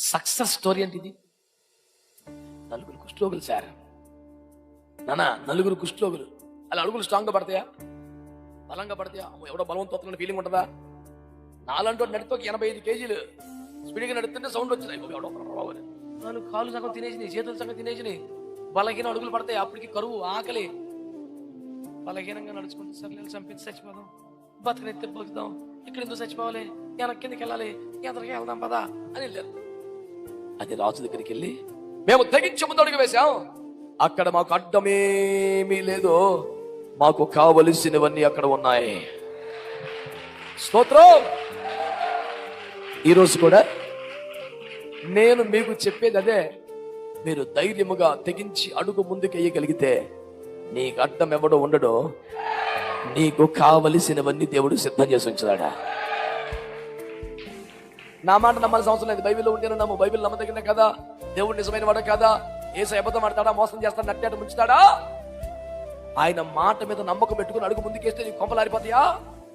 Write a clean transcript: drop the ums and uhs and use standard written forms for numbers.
Success story అంటే ఇది. నలుగురు కుష్ఠరోగులు సార్, నలుగురు కుష్ఠరోగులు. అలా అడుగులు స్ట్రాంగ్గా పడతాయా, బలంగా పడతాయా? ఎవడో బలవంతోతున్న ఫీలింగ్ ఉంటుందా? నాలంటూ నడితో 85 కేజీలు స్పీడ్గా నడుతుంటే సౌండ్ వచ్చింది, నాలుగు కాళ్ళు సగం తినేసినాయి, చేతులు సగం తినేసినాయి, బలహీన అడుగులు పడతాయి. అప్పటికి కరువు, ఆకలి, బలహీనంగా నడుచుకుంటే సర్లేదు చంపించి చచ్చిపోదాం, బతకనెత్తి బతుకుదాం, ఇక్కడ ఎందుకు చచ్చిపోవాలి, వెనక్కి కిందకి వెళ్ళాలి, ఎంతకి వెళ్దాం పదా అని వెళ్ళారు. అది రాజు దగ్గరికి వెళ్ళి, మేము తెగించి ముందు అడుగు వేశాం, అక్కడ మాకు అడ్డమేమీ లేదు, మాకు కావలసినవన్నీ అక్కడ ఉన్నాయి. స్తోత్రం. ఈరోజు కూడా నేను మీకు చెప్పేది అదే. మీరు ధైర్యముగా తెగించి అడుగు ముందుకు వేయగలిగితే నీకు అడ్డం ఎవడో ఉండడో, నీకు కావలసినవన్నీ దేవుడు సిద్ధం చేసి ఉంచుతాడా. నా మాట నమ్మాల్సిన అవసరం లేదు. బైబిల్లో ఉంటేనే నమ్ము. బైబిల్ నమ్మదగిన కదా, దేవుడు నిజమైన వాడు కదా, యేసు అబద్ధం ఆడతాడా, మోసం చేస్తాడా, నట్టాడు ముంచుతాడా? ఆయన మాట మీద నమ్మకం పెట్టుకుని అడుగు ముందుకేస్తే నీకు కొంపలారిపోతాయా?